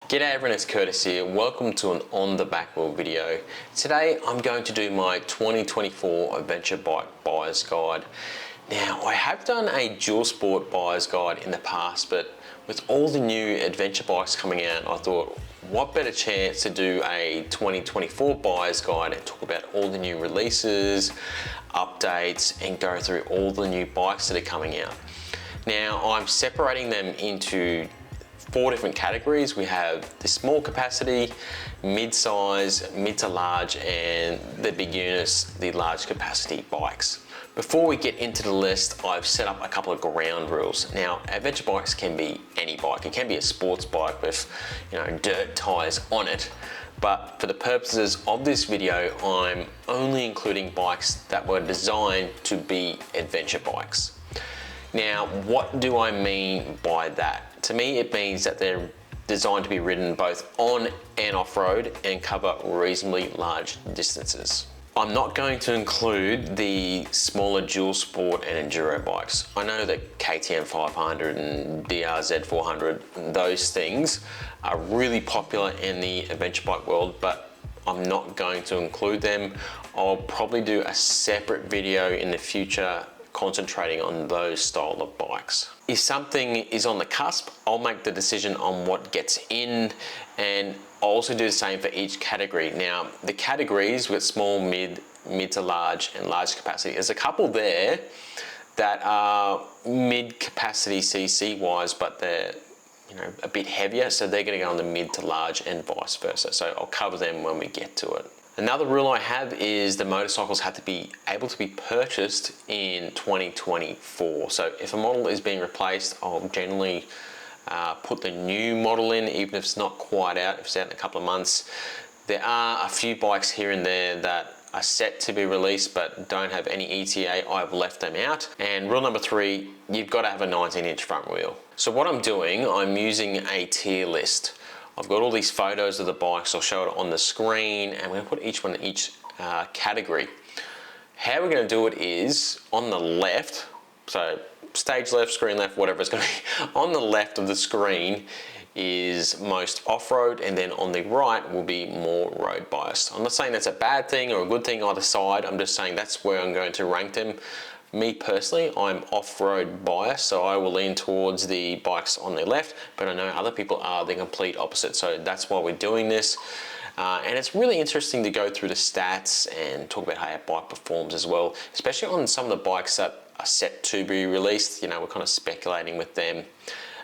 G'day everyone, it's Curtis here. Welcome to an On The Backwheel video. Today I'm going to do my 2024 adventure bike buyer's guide. Now I have done a dual sport buyer's guide in the past, but with all the new adventure bikes coming out, I thought what better chance to do a 2024 buyer's guide and talk about all the new releases, updates, and go through all the new bikes that are coming out. Now I'm separating them into 4 different categories. We have the small capacity, mid-size, mid to large, and the big units, the large capacity bikes. Before we get into the list, I've set up a couple of ground rules. Now, adventure bikes can be any bike. It can be a sports bike with, dirt tires on it. But for the purposes of this video, I'm only including bikes that were designed to be adventure bikes. Now, what do I mean by that? To me, it means that they're designed to be ridden both on and off-road and cover reasonably large distances. I'm not going to include the smaller dual sport and enduro bikes. I know that KTM 500 and BRZ 400, those things are really popular in the adventure bike world, but I'm not going to include them. I'll probably do a separate video in the future concentrating on those style of bikes. If something is on the cusp, I'll make the decision on what gets in, and I'll also do the same for each category. Now, the categories with small, mid to large, and large capacity, there's a couple there that are mid capacity CC wise, but they're a bit heavier, so they're going to go on the mid to large and vice versa. So I'll cover them when we get to it. Another rule I have is the motorcycles have to be able to be purchased in 2024. So if a model is being replaced, I'll generally put the new model in, even if it's not quite out, if it's out in a couple of months. There are a few bikes here and there that are set to be released but don't have any ETA. I've left them out. And rule number 3, you've got to have a 19-inch front wheel. So what I'm doing, I'm using a tier list. I've got all these photos of the bikes. I'll show it on the screen, and we're going to put each one in each category. How we're going to do it is on the left, so stage left, screen left, whatever it's going to be. On the left of the screen is most off-road, and then on the right will be more road biased. I'm not saying that's a bad thing or a good thing either side. I'm just saying that's where I'm going to rank them. Me personally, I'm off-road biased, so I will lean towards the bikes on the left, but I know other people are the complete opposite, so that's why we're doing this. And it's really interesting to go through the stats and talk about how our bike performs as well, especially on some of the bikes that are set to be released. We're kind of speculating with them.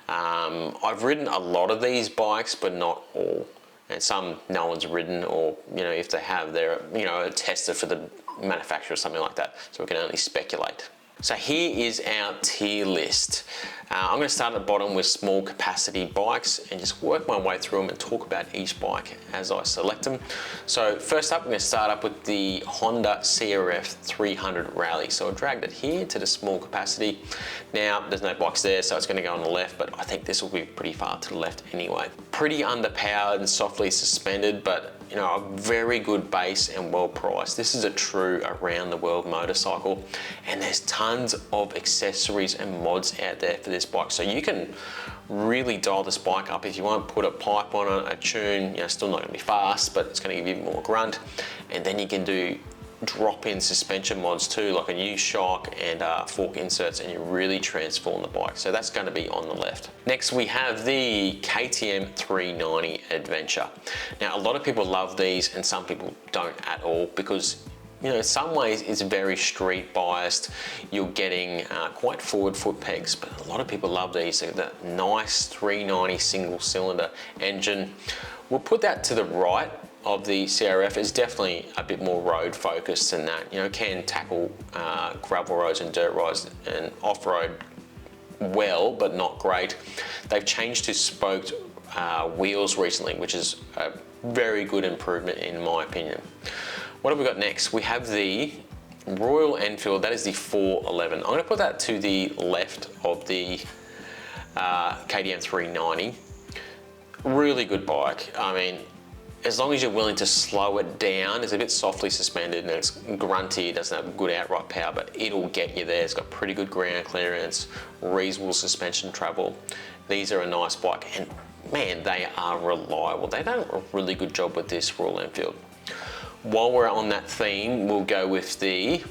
I've ridden a lot of these bikes, but not all. And some no one's ridden, or if they have, they're a tester for the manufacturer or something like that, so we can only speculate. So here is our tier list. I'm going to start at the bottom with small capacity bikes and just work my way through them and talk about each bike as I select them. So first up, I'm going to start up with the Honda CRF 300 Rally. So I dragged it here to the small capacity. Now there's no bikes there, so it's going to go on the left, but I think this will be pretty far to the left anyway. Pretty underpowered and softly suspended, but a very good base and well priced. This is a true around the world motorcycle, and there's tons of accessories and mods out there for this bike, so you can really dial this bike up if you want. Put a pipe on it, a tune, still not going to be fast, but it's going to give you more grunt, and then you can do drop-in suspension mods too, like a new shock and fork inserts, and you really transform the bike. So that's going to be on the left. Next we have the KTM 390 Adventure. Now a lot of people love these and some people don't at all, because in some ways it's very street biased. You're getting quite forward foot pegs, but a lot of people love these. The nice 390 single cylinder engine. We'll put that to the right of the CRF. Is definitely a bit more road focused than that. Can tackle gravel roads and dirt roads and off-road well, but not great. They've changed to spoked wheels recently, which is a very good improvement in my opinion. What have we got next? We have the Royal Enfield, that is the 411. I'm going to put that to the left of the KTM 390. Really good bike. I mean, as long as you're willing to slow it down, it's a bit softly suspended and it's grunty, it doesn't have good outright power, but it'll get you there. It's got pretty good ground clearance, reasonable suspension travel. These are a nice bike, and man, they are reliable. They've done a really good job with this Royal Enfield. While we're on that theme, we'll go with the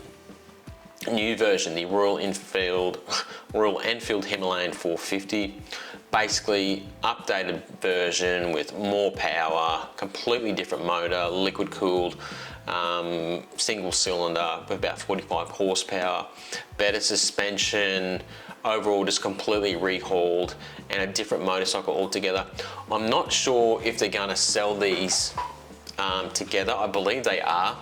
new version, the Royal Enfield Himalayan 450. Basically, updated version with more power, completely different motor, liquid cooled, single cylinder with about 45 horsepower, better suspension, overall just completely rehauled, and a different motorcycle altogether. I'm not sure if they're going to sell these together. I believe they are,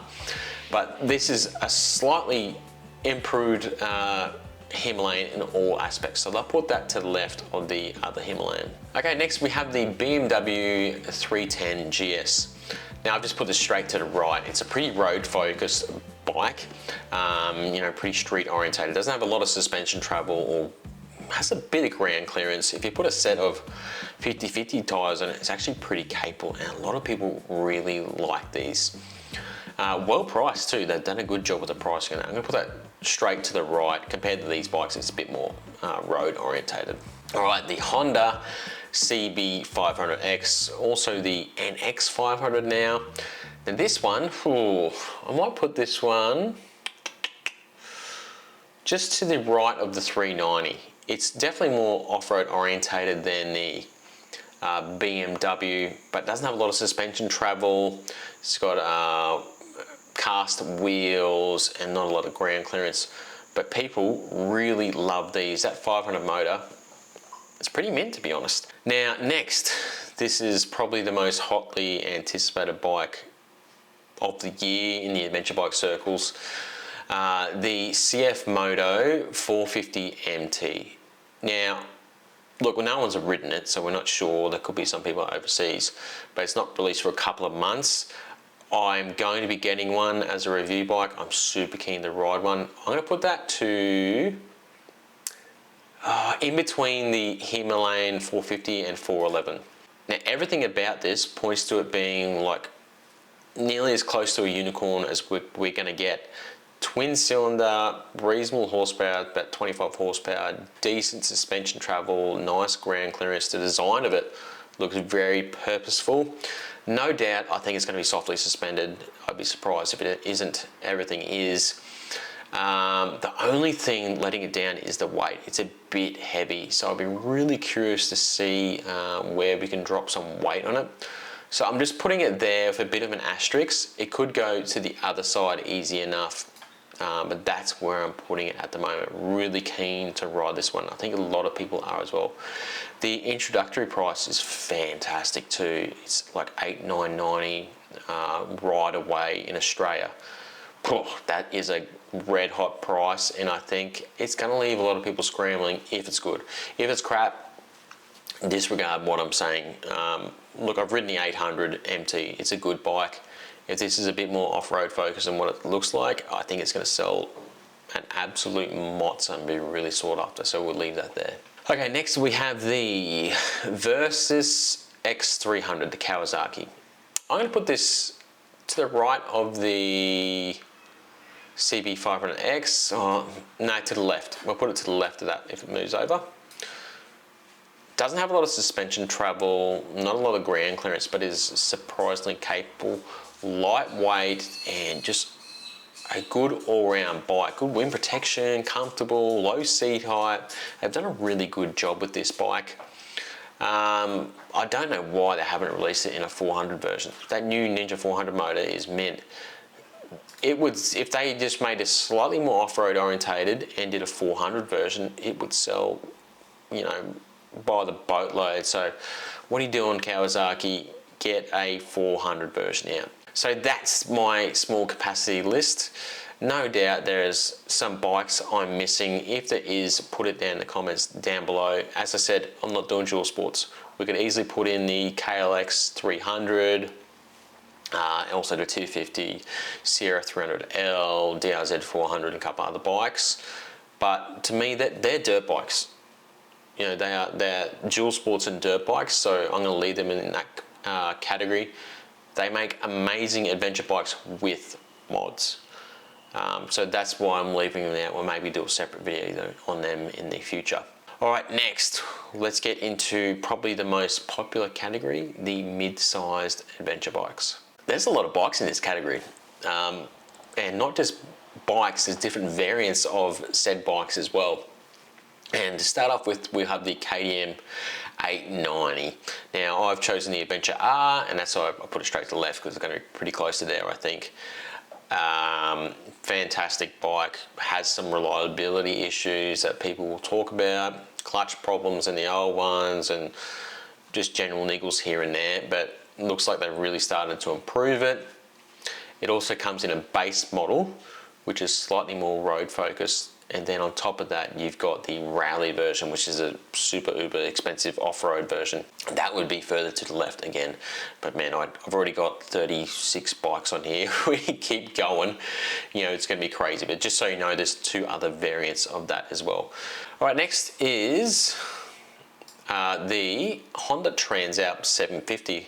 but this is a slightly improved Himalayan in all aspects, so they'll put that to the left of the other Himalayan. Okay, next we have the BMW 310 GS. Now I've just put this straight to the right. It's a pretty road focused bike, you know, pretty street orientated. It doesn't have a lot of suspension travel or has a bit of ground clearance. If you put a set of 50/50 tires on it, it's actually pretty capable, and a lot of people really like these. Well priced too. They've done a good job with the pricing. I'm gonna put that straight to the right. Compared to these bikes, it's a bit more road orientated. All right, the Honda CB500X, also the NX500 now. Now this one, I might put this one just to the right of the 390. It's definitely more off-road orientated than the BMW, but doesn't have a lot of suspension travel. It's got cast wheels and not a lot of ground clearance, but people really love these. That 500 motor, it's pretty mint, to be honest. Now next, this is probably the most hotly anticipated bike of the year in the adventure bike circles. The CF Moto 450 MT. Now, look, well, no one's ridden it, so we're not sure. There could be some people overseas, but it's not released for a couple of months. I'm going to be getting one as a review bike. I'm super keen to ride one. I'm going to put that to in between the Himalayan 450 and 411. Now, everything about this points to it being like nearly as close to a unicorn as we're going to get. Twin cylinder, reasonable horsepower, about 25 horsepower, decent suspension travel, nice ground clearance. The design of it looks very purposeful. No doubt, I think it's going to be softly suspended. I'd be surprised if it isn't. Everything is. The only thing letting it down is the weight. It's a bit heavy, so I'll be really curious to see where we can drop some weight on it. So I'm just putting it there with a bit of an asterisk. It could go to the other side easy enough, but that's where I'm putting it at the moment. Really keen to ride this one. I think a lot of people are as well. The introductory price is fantastic too. It's like $8,990 right away in Australia. That is a red hot price, and I think it's going to leave a lot of people scrambling if it's good. If it's crap, disregard what I'm saying. Look, I've ridden the 800 MT. It's a good bike. If this is a bit more off-road focused than what it looks like, I think it's going to sell an absolute mozza and be really sought after, so we'll leave that there. Okay, next we have the Versys X300, the Kawasaki. I'm going to put this to the right of the CB500X. No, to the left. We'll put it to the left of that if it moves over. Doesn't have a lot of suspension travel, not a lot of ground clearance, but is surprisingly capable, lightweight, and just a good all-round bike. Good wind protection, comfortable, low seat height. They've done a really good job with this bike. I don't know why they haven't released it in a 400 version. That new Ninja 400 motor is mint. It would, if they just made it slightly more off-road orientated and did a 400 version, it would sell, you know, by the boatload. So what are you doing, Kawasaki? Get a 400 version out. So that's my small capacity list. No doubt there's some bikes I'm missing. If there is, put it down in the comments down below. As I said, I'm not doing dual sports. We could easily put in the KLX300, also the 250, Sierra 300L, DRZ 400, and a couple other bikes. But to me, they're dirt bikes. You know, they're dual sports and dirt bikes, so I'm going to leave them in that category. They make amazing adventure bikes with mods. So that's why I'm leaving them out. We'll maybe do a separate video on them in the future. All right, next, let's get into probably the most popular category, the mid-sized adventure bikes. There's a lot of bikes in this category, and not just bikes, there's different variants of said bikes as well. And to start off with, we have the KTM 890. Now, I've chosen the Adventure R, and that's why I put it straight to the left because it's going to be pretty close to there, I think. Fantastic bike, has some reliability issues that people will talk about, clutch problems in the old ones, and just general niggles here and there, but it looks like they've really started to improve it. It also comes in a base model, which is slightly more road focused, and then on top of that you've got the rally version, which is a super uber expensive off-road version. That would be further to the left again, but man, I've already got 36 bikes on here. We keep going, you know, it's going to be crazy. But just so you know, there's two other variants of that as well. All right, next is the Honda Transout 750.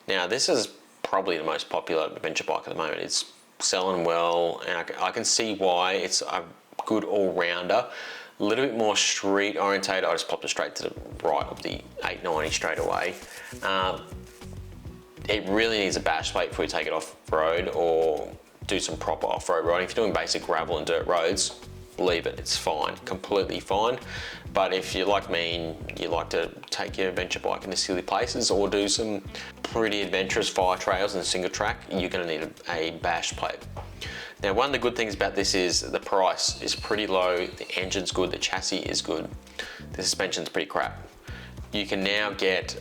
Now this is probably the most popular adventure bike at the moment. It's selling well, and I can see why. It's a good all-rounder, a little bit more street orientated. I just popped it straight to the right of the 890 straight away. It really needs a bash plate before you take it off-road or do some proper off-road riding. If you're doing basic gravel and dirt roads, leave it, it's fine, completely fine. But if you're like me and you like to take your adventure bike into silly places or do some pretty adventurous fire trails and single track, you're going to need a bash plate. Now, one of the good things about this is the price is pretty low, the engine's good, the chassis is good, the suspension's pretty crap. You can now get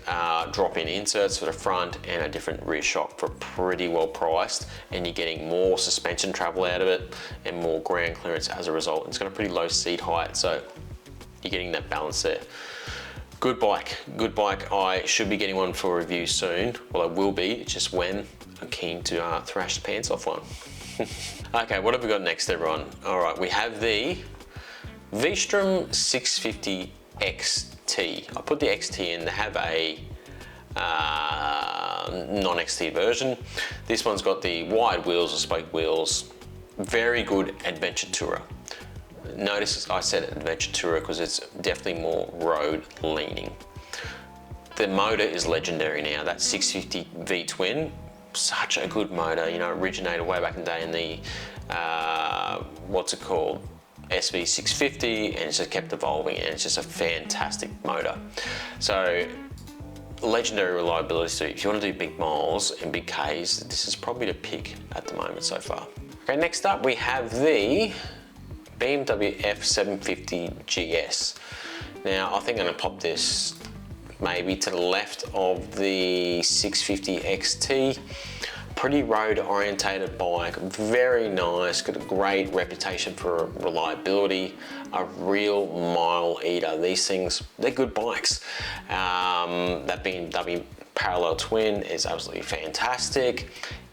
drop-in inserts for the front and a different rear shock for pretty well priced, and you're getting more suspension travel out of it and more ground clearance as a result. It's got a pretty low seat height, so you're getting that balance there. Good bike, good bike. I should be getting one for review soon. Well, I will be, it's just when. I'm keen to thrash the pants off one. Okay, what have we got next, everyone? All right, we have the v-strom 650 XT. I put the XT in. They have a non-XT version. This one's got the wide wheels or spoke wheels. Very good adventure tourer. Notice I said adventure tourer because it's definitely more road leaning. The motor is legendary now. That 650 V-twin, such a good motor. You know, originated way back in the day in the what's it called, SV650, and it's just kept evolving, and it's just a fantastic motor. So legendary reliability. So if you want to do big miles and big Ks, this is probably the pick at the moment so far. Okay, next up we have the BMW F750 GS. Now I think I'm going to pop this maybe to the left of the 650 XT. Pretty road orientated bike, very nice, got a great reputation for reliability, a real mile eater. These things, they're good bikes. That BMW parallel twin is absolutely fantastic.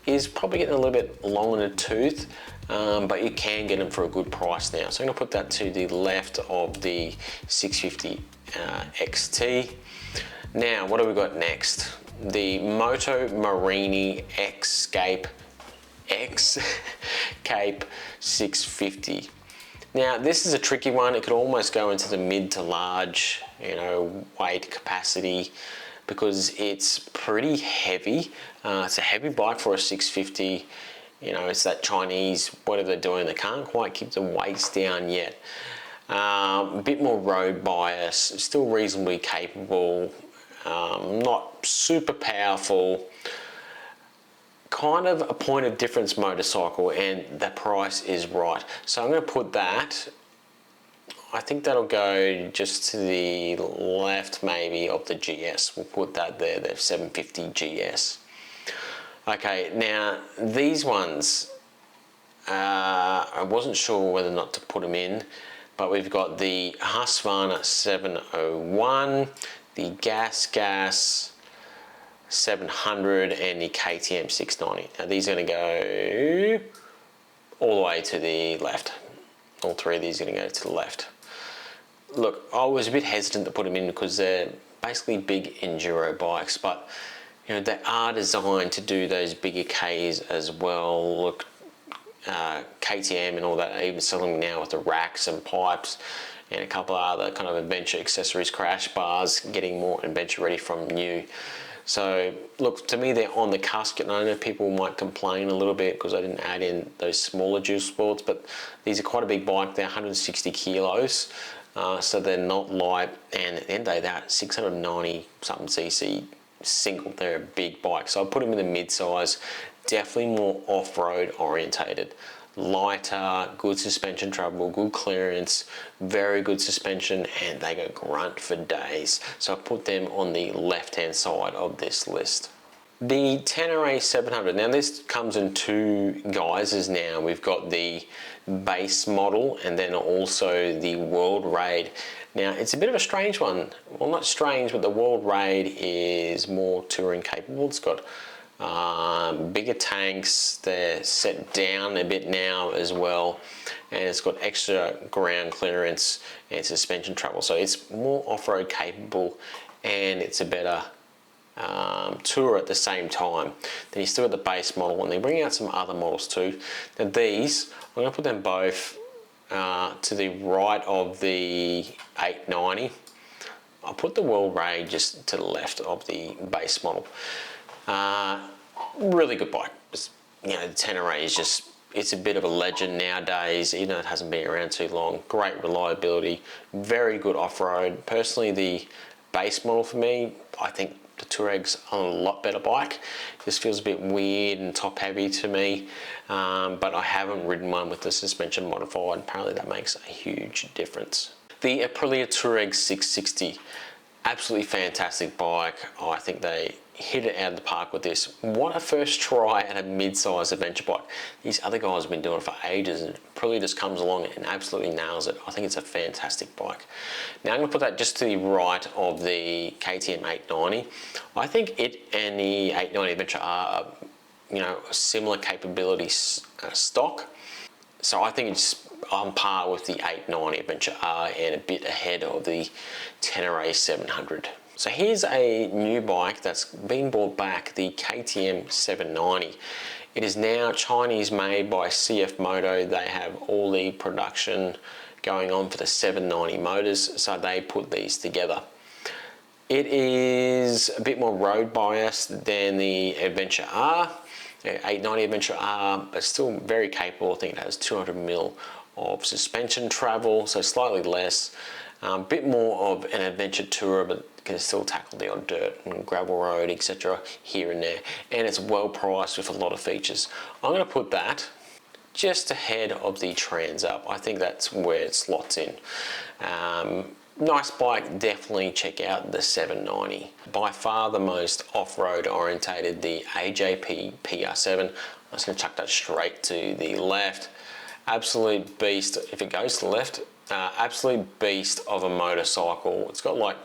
Is probably getting a little bit long in the tooth, but you can get them for a good price now. So I'm gonna put that to the left of the 650 XT. Now, what have we got next? The Motori Cape 650. Now, this is a tricky one. It could almost go into the mid to large, you know, weight capacity, because it's pretty heavy. It's a heavy bike for a 650. You know, it's that Chinese, whatever they're doing, they can't quite keep the weights down yet. A bit more road bias, still reasonably capable, not super powerful, kind of a point of difference motorcycle, and the price is right. So I'm going to put that, I think that'll go just to the left maybe of the GS. We'll put that there, the 750 GS. Okay, now these ones, I wasn't sure whether or not to put them in, but we've got the Husqvarna 701, the Gas 700, and the KTM 690. Now these are going to go all the way to the left. All three of these are going to go to the left. Look, I was a bit hesitant to put them in because they're basically big enduro bikes, but you know, they are designed to do those bigger Ks as well. Look, KTM and all that, even selling now with the racks and pipes, and a couple of other kind of adventure accessories, crash bars, getting more adventure ready from new. So look, to me they're on the cusp. And I know people might complain a little bit because I didn't add in those smaller dual sports, but these are quite a big bike. They're 160 kilos, so they're not light, and at the end of the day they're 690 something cc single. They're a big bike, so I'll put them in the mid-size. Definitely more off-road orientated, lighter, good suspension travel, good clearance, very good suspension, and they go grunt for days. So I put them on the left-hand side of this list. The Tenere 700, now this comes in two guises now. We've got the base model and then also the World Raid. Now it's a bit of a strange one. Well, not strange, but the World Raid is more touring capable. It's got bigger tanks, they're set down a bit now as well, and it's got extra ground clearance and suspension travel. So it's more off-road capable, and it's a better tour at the same time. Then you still got the base model, and they're bringing out some other models too. Now these, I'm going to put them both to the right of the 890. I'll put the World Raid just to the left of the base model. Really good bike. Just, you know, the Tenere is just, it's a bit of a legend nowadays, even though it hasn't been around too long. Great reliability, very good off-road. Personally, the base model for me, I think the Touareg's a lot better bike. This feels a bit weird and top heavy to me, but I haven't ridden one with the suspension modified. Apparently that makes a huge difference. The Aprilia Touareg 660, absolutely fantastic bike. I think they hit it out of the park with this. What a first try at a mid-size adventure bike. These other guys have been doing it for ages, and Aprilia just comes along and absolutely nails it. I think it's a fantastic bike. Now I'm going to put that just to the right of the KTM 890. I think it and the 890 Adventure are, you know, similar capabilities stock. So I think it's on par with the 890 Adventure R and a bit ahead of the Tenere 700. So here's a new bike that's been brought back, the KTM 790. It is now Chinese made by CF Moto. They have all the production going on for the 790 motors, so they put these together. It is a bit more road biased than the Adventure R, the 890 Adventure R, but still very capable. I think it has 200 mil of suspension travel, so slightly less. A bit more of an adventure tourer, but can still tackle the odd dirt and gravel road, etc. here and there. And it's well priced with a lot of features. I'm going to put that just ahead of the Transout. I think that's where it slots in. Nice bike, definitely check out the 790. By far the most off-road orientated, the AJP PR7. I'm just going to chuck that straight to the left. Absolute beast. If it goes to the left, absolute beast of a motorcycle. It's got like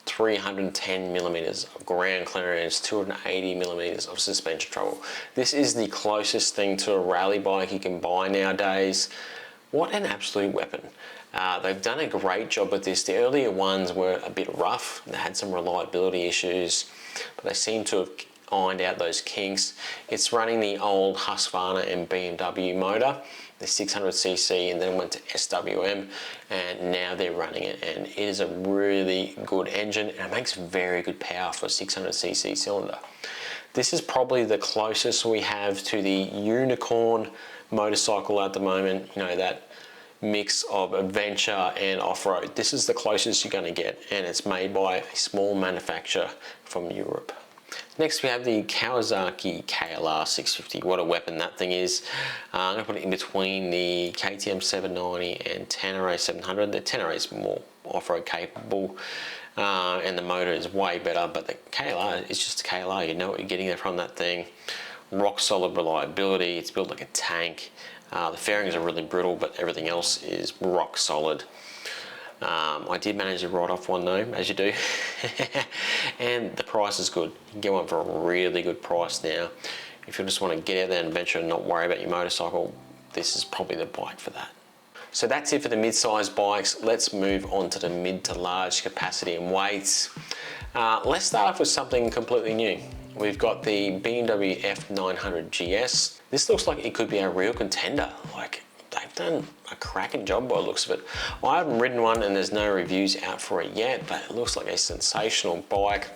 310 millimeters of ground clearance, 280 millimeters of suspension travel. This is the closest thing to a rally bike you can buy nowadays. What an absolute weapon. They've done a great job with this. The earlier ones were a bit rough. They had some reliability issues, but they seem to have ironed out those kinks. It's running the old Husqvarna and BMW motor, the 600cc, and then went to SWM, and now they're running it, and it is a really good engine, and it makes very good power for a 600cc cylinder. This is probably the closest we have to the unicorn motorcycle at the moment, you know, that mix of adventure and off-road. This is the closest you're going to get, and it's made by a small manufacturer from Europe. Next we have the Kawasaki KR650. What a weapon that thing is. I'm going to put it in between the KTM 790 and Tenere 700. The Tenere is more off-road capable, and the motor is way better, but the KLR is just a KLR. You know what you're getting there from that thing. Rock solid reliability. It's built like a tank. The fairings are really brittle, but everything else is rock solid. I did manage to write off one though, as you do. And the price is good. You can get one for a really good price now. If you just want to get out there and adventure and not worry about your motorcycle, this is probably the bike for that. So that's it for the mid-size bikes. Let's move on to the mid to large capacity and weights. Let's start off with something completely new. We've got the BMW F900 GS. This looks like it could be a real contender. Like, they've done a cracking job by the looks of it. I haven't ridden one and there's no reviews out for it yet, but it looks like a sensational bike.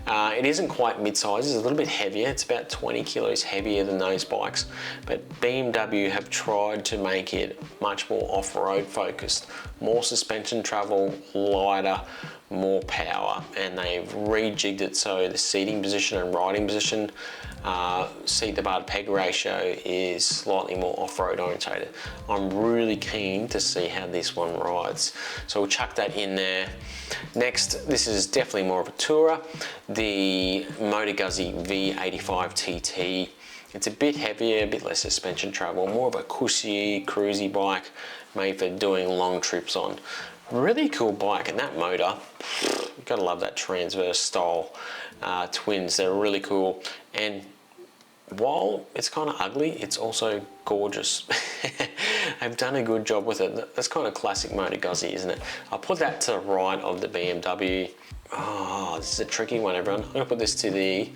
It isn't quite mid-size, it's a little bit heavier. It's about 20 kilos heavier than those bikes, but BMW have tried to make it much more off-road focused, more suspension travel, lighter, more power, and they've rejigged it so the seating position and riding position, seat to bar to peg ratio is slightly more off-road orientated. I'm really keen to see how this one rides, so we'll chuck that in there. Next, this is definitely more of a tourer, the Moto V85 TT. It's a bit heavier, a bit less suspension travel, more of a cushy, cruisy bike made for doing long trips on. Really cool bike, and that motor, you've got to love that transverse style twins. They're really cool, and while it's kind of ugly, it's also gorgeous. They've done a good job with it. That's kind of classic Moto Guzzi, isn't it? I'll put that to the right of the BMW. Oh, this is a tricky one, everyone. I'm gonna put this to the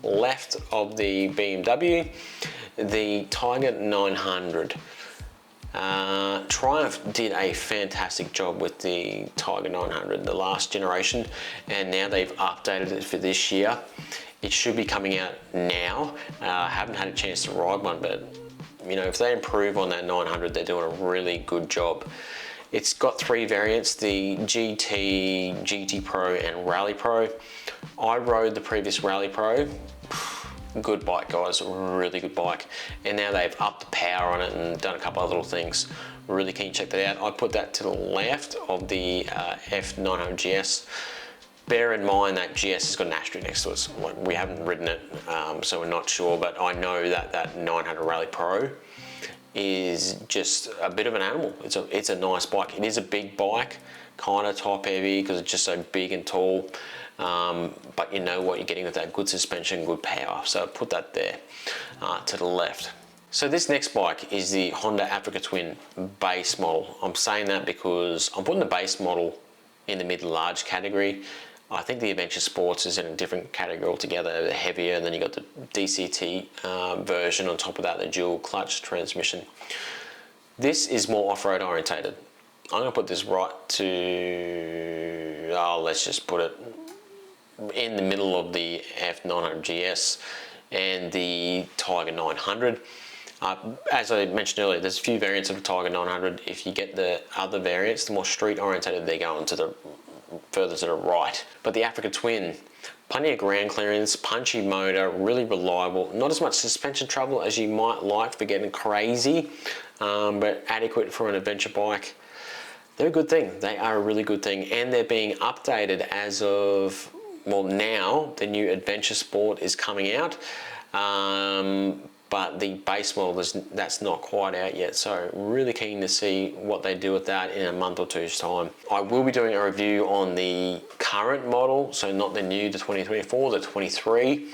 left of the BMW, the Tiger 900. Triumph did a fantastic job with the Tiger 900, the last generation, and now they've updated it for this year. It should be coming out now. I haven't had a chance to ride one, but you know, if they improve on that 900, they're doing a really good job. It's got 3 variants, the GT, GT Pro and Rally Pro. I rode the previous Rally Pro. Good bike, guys, really good bike. And now they've upped the power on it and done a couple of little things. Really keen to check that out. I put that to the left of the F900 GS. Bear in mind that GS has got an asterisk next to it. Like, we haven't ridden it, so we're not sure, but I know that that 900 Rally Pro is just a bit of an animal. It's a nice bike. It is a big bike, kind of top heavy because it's just so big and tall. But you know what you're getting with that: good suspension, good power. So put that there to the left. So this next bike is the Honda Africa Twin base model. I'm saying that because I'm putting the base model in the mid-large category. I think the Adventure Sports is in a different category altogether. They're heavier, and then you got the DCT version on top of that, the dual clutch transmission. This is more off-road orientated. I'm gonna put this right to, let's just put it in the middle of the F900 GS and the Tiger 900. As I mentioned earlier, there's a few variants of the Tiger 900. If you get the other variants, the more street orientated, they go into the further to the right. But the Africa Twin, plenty of ground clearance, punchy motor, really reliable. Not as much suspension travel as you might like for getting crazy, but adequate for an adventure bike. They're a good thing. They are a really good thing, and they're being updated as of, well, now the new Adventure Sport is coming out, but the base model that's not quite out yet. So really keen to see what they do with that in a month or two's time. I will be doing a review on the current model, so not the new, the 2024, the 23,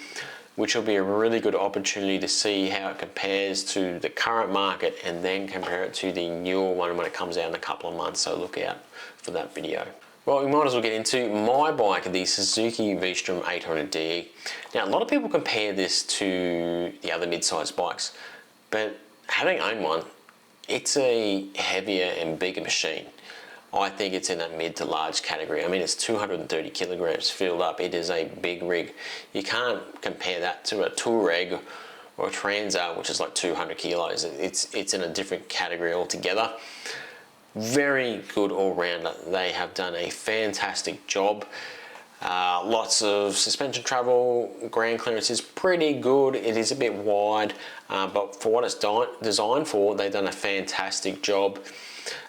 which will be a really good opportunity to see how it compares to the current market and then compare it to the newer one when it comes out in a couple of months. So look out for that video. Well, we might as well get into my bike, the Suzuki V-strom 800DE. Now, a lot of people compare this to the other mid-sized bikes, but having owned one, it's a heavier and bigger machine. I think it's in that mid to large category. I mean, it's 230 kilograms filled up. It is a big rig. You can't compare that to a Touareg or a Transout, which is like 200 kilos. It's in a different category altogether. Very good all-rounder. They have done a fantastic job. Lots of suspension travel, ground clearance is pretty good. It is a bit wide, but for what it's designed for, they've done a fantastic job.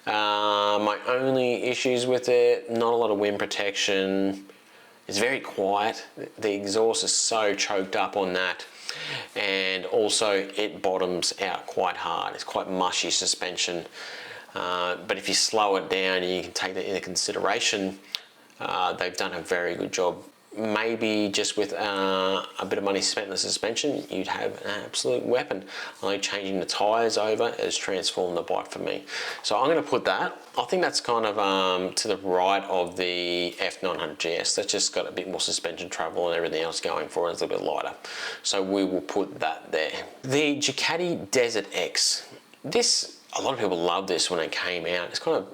My only issues with it, not a lot of wind protection. It's very quiet. The exhaust is so choked up on that. And also it bottoms out quite hard. It's quite mushy suspension. But if you slow it down and you can take that into consideration, they've done a very good job. Maybe just with a bit of money spent in the suspension, you'd have an absolute weapon. Only changing the tyres over has transformed the bike for me. So I'm going to put that. I think that's kind of to the right of the F900 GS. That's just got a bit more suspension travel and everything else going for it. It's a little bit lighter. So we will put that there. The Ducati Desert X. This a lot of people loved this when it came out. It's kind of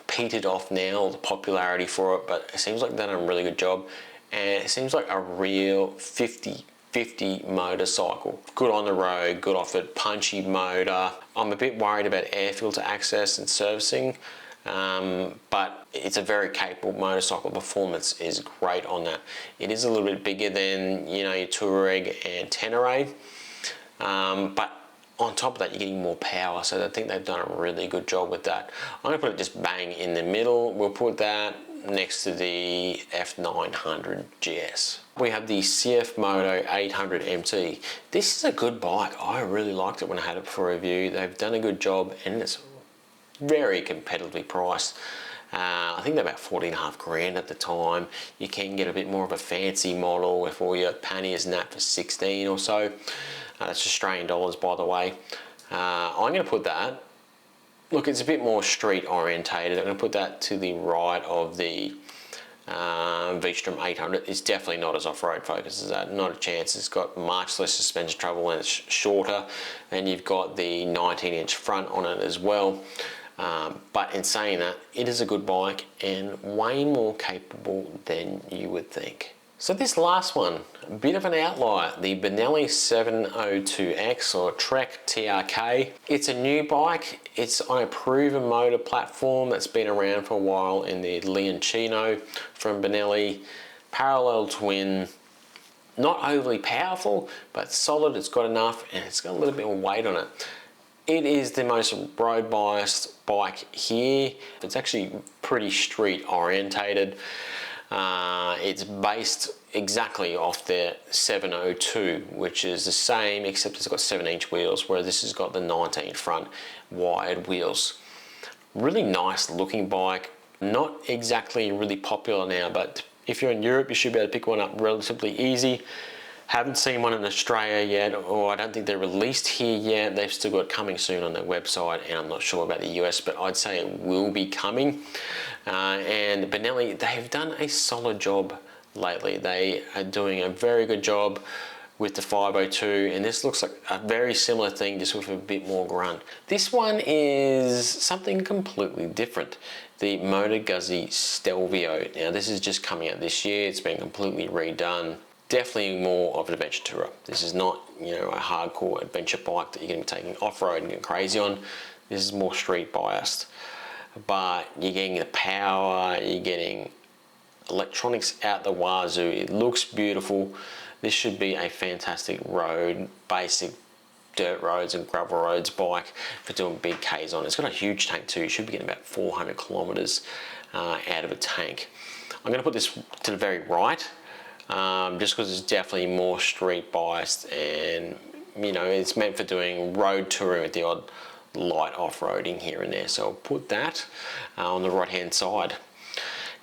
petered off now, the popularity for it, but it seems like they've done a really good job, and it seems like a real 50-50 motorcycle. Good on the road, good off it, punchy motor. I'm a bit worried about air filter access and servicing, but it's a very capable motorcycle. Performance is great on that. It is a little bit bigger than, you know, your Touareg and Tenere, but on top of that, you're getting more power, so I think they've done a really good job with that. I'm gonna put it just bang in the middle. We'll put that next to the F900 GS. We have the CF Moto 800 MT. This is a good bike. I really liked it when I had it for review. They've done a good job, and it's very competitively priced. I think they're about 14.5 grand at the time. You can get a bit more of a fancy model with all your panniers and that for 16 or so. That's Australian dollars, by the way. I'm going to put that, look, it's a bit more street orientated. I'm going to put that to the right of the v-strom 800. It's definitely not as off-road focused as that, not a chance. It's got much less suspension travel and it's shorter, and you've got the 19-inch front on it as well. But in saying that, it is a good bike and way more capable than you would think. So this last one, a bit of an outlier, the Benelli 702X or Trek TRK. It's a new bike. It's on a proven motor platform that's been around for a while in the Leoncino from Benelli. Parallel twin, not overly powerful, but solid. It's got enough, and it's got a little bit of weight on it. It is the most road biased bike here. It's actually pretty street orientated. It's based exactly off the 702, which is the same, except it's got 7-inch wheels, where this has got the 19 front wide wheels. Really nice looking bike. Not exactly really popular now, but if you're in Europe, you should be able to pick one up relatively easy. Haven't seen one in Australia yet, or I don't think they're released here yet. They've still got coming soon on their website, and I'm not sure about the US, but I'd say it will be coming. And Benelli, they've done a solid job lately. They are doing a very good job with the 502, and this looks like a very similar thing, just with a bit more grunt. This one is something completely different. The Motori Stelvio. Now this is just coming out this year. It's been completely redone. Definitely more of an adventure tourer. This is not, you know, a hardcore adventure bike that you're going to be taking off-road and get crazy on. This is more street biased. But you're getting the power, you're getting electronics out the wazoo. It looks beautiful. This should be a fantastic road, basic dirt roads and gravel roads bike for doing big Ks on. It's got a huge tank too. You should be getting about 400 kilometers out of a tank. I'm going to put this to the very right. Just because it's definitely more street biased, and you know, it's meant for doing road touring with the odd light off-roading here and there. So I'll put that on the right hand side.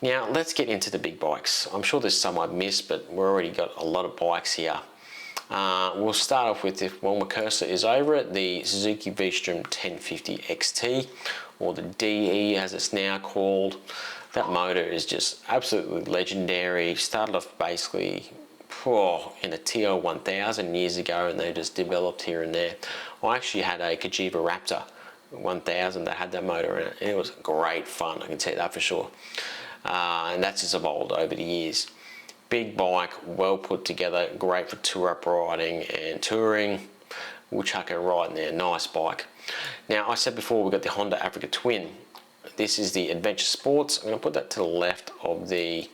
Now let's get into the big bikes. I'm sure there's some I've missed, but we've already got a lot of bikes here. We'll start off with, if one cursor is over it, the Suzuki Vrom 1050 XT, or the DE as it's now called. That motor is just absolutely legendary. Started off basically in a TL 1000 years ago, and they just developed here and there. I actually had a Kajiva Raptor 1000 that had that motor in it, and it was great fun, I can tell you that for sure. And that's just evolved over the years. Big bike, well put together, great for tour up riding and touring. We'll chuck it right in there, nice bike. Now, I said before, we've got the Honda Africa Twin. This is the Adventure Sports. I'm going to put that to the left of the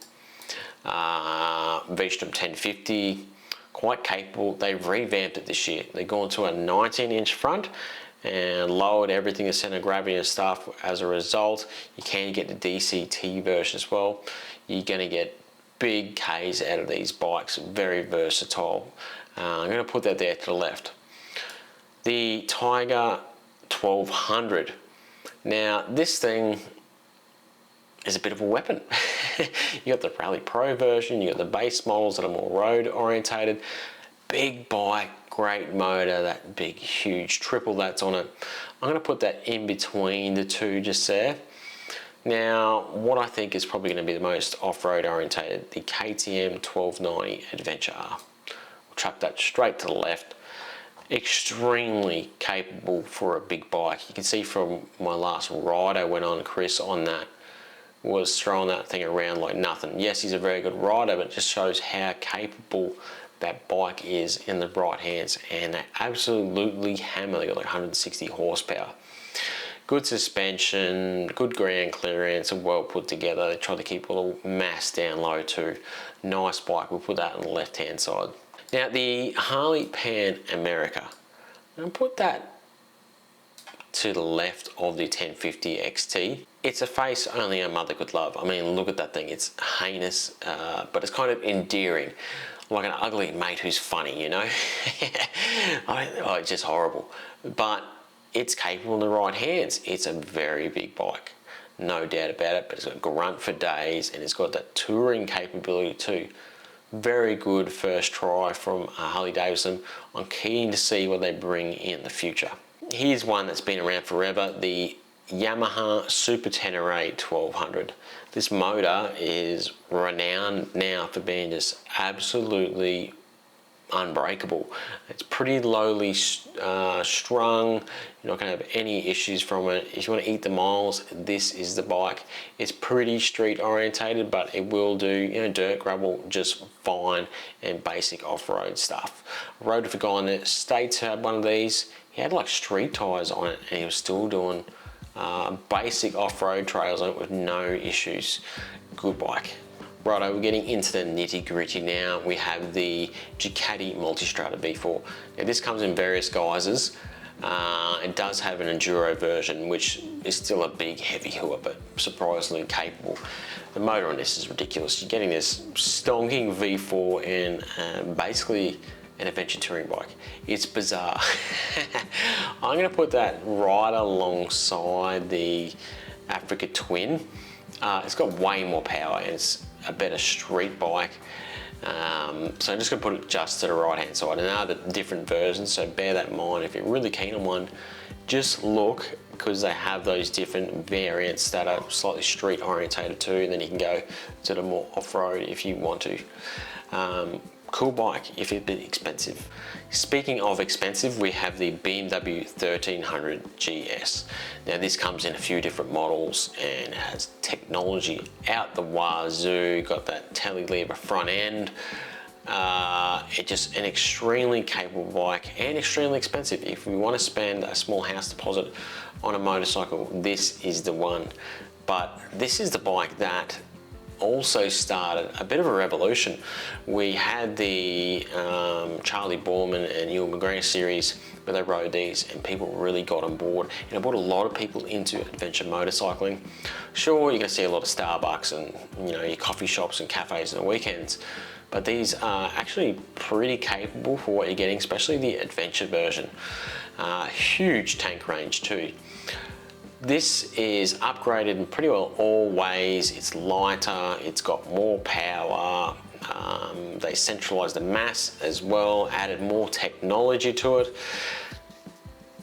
v-strom 1050. Quite capable. They've revamped it this year. They've gone to a 19-inch front and lowered everything to center of gravity and stuff. As a result, you can get the DCT version as well. You're going to get big Ks out of these bikes. Very versatile. I'm going to put that there to the left. The Tiger 1200. Now this thing is a bit of a weapon. You got the Rally Pro version, you got the base models that are more road orientated. Big bike, great motor, that big huge triple that's on it. I'm going to put that in between the two just there. Now what I think is probably going to be the most off-road orientated, the KTM 1290 Adventure R. We'll chuck that straight to the left. extremely capable for a big bike. You can see from my last ride I went on, Chris, on that, was throwing that thing around like nothing. Yes, he's a very good rider, but it just shows how capable that bike is in the right hands, and they absolutely hammer. They got like 160 horsepower. Good suspension, good ground clearance, and well put together. They try to keep a little mass down low too. Nice bike. We'll put that on the left hand side. Now the Harley Pan America, I'm going to put that to the left of the 1050 XT. It's a face only a mother could love. I mean, look at that thing. It's heinous, but it's kind of endearing. Like an ugly mate who's funny, you know? Oh, it's just horrible. But it's capable in the right hands. It's a very big bike, no doubt about it, but it's got grunt for days, and it's got that touring capability too. Very good first try from Harley-Davidson. I'm keen to see what they bring in the future. Here's one that's been around forever, the Yamaha Super Tenere 1200. This motor is renowned now for being just absolutely unbreakable. It's pretty lowly strung. You're not going to have any issues from it. If you want to eat the miles, this is the bike. It's pretty street orientated, but it will do, you know, dirt, gravel just fine, and basic off-road stuff. I rode with a guy on the States who had one of these. He had like street tires on it, and he was still doing basic off-road trails on it with no issues. Good bike. Righto, we're getting into the nitty gritty now. We have the Ducati Multistrada V4. Now this comes in various guises. It does have an enduro version, which is still a big heavy hooer, but surprisingly capable. The motor on this is ridiculous. You're getting this stonking V4 in basically an adventure touring bike. It's bizarre. I'm gonna put that right alongside the Africa Twin. It's got way more power, and it's a better street bike. So I'm just gonna put it just to the right hand side. And there are the different versions, so bear that in mind. If you're really keen on one, just look, because they have those different variants that are slightly street orientated too, and then you can go to the more off-road if you want to. Cool bike if it's a bit expensive. Speaking of expensive, we have the BMW 1300 GS. Now this comes in a few different models and has technology out the wazoo. Got that telelever front end. It's just an extremely capable bike and extremely expensive. If we want to spend a small house deposit on a motorcycle, this is the one. But this is the bike that also started a bit of a revolution. We had the Charlie Borman and Ewan McGregor series where they rode these, and people really got on board, and it brought a lot of people into adventure motorcycling. Sure, you're gonna see a lot of Starbucks and, you know, your coffee shops and cafes on the weekends, but these are actually pretty capable for what you're getting, especially the adventure version. Huge tank range too. This is upgraded in pretty well all ways. It's lighter, it's got more power, they centralized the mass as well, added more technology to it.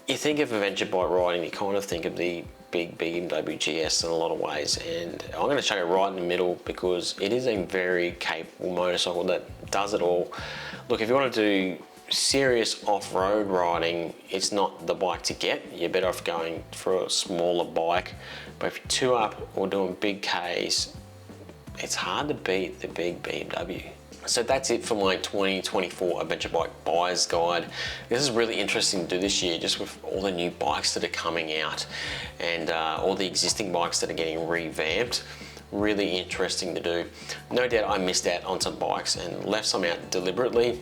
You think of adventure bike riding, you kind of think of the big BMW GS in a lot of ways, and I'm going to show you right in the middle because it is a very capable motorcycle that does it all. Look, if you want to do serious off-road riding, it's not the bike to get. You're better off going for a smaller bike, but if you're two up or doing big Ks, it's hard to beat the big BMW. So that's it for my 2024 Adventure Bike Buyer's Guide. This is really interesting to do this year, just with all the new bikes that are coming out and all the existing bikes that are getting revamped. Really interesting to do. No doubt I missed out on some bikes and left some out deliberately.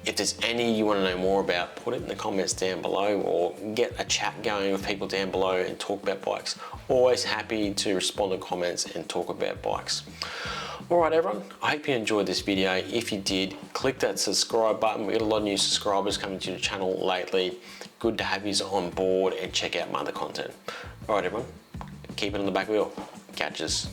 If there's any you want to know more about, put it in the comments down below, or get a chat going with people down below and talk about bikes. Always happy to respond to comments and talk about bikes. Alright everyone, I hope you enjoyed this video. If you did, click that subscribe button. We got a lot of new subscribers coming to the channel lately. Good to have you on board, and check out my other content. Alright everyone, keep it on the back wheel. Catches.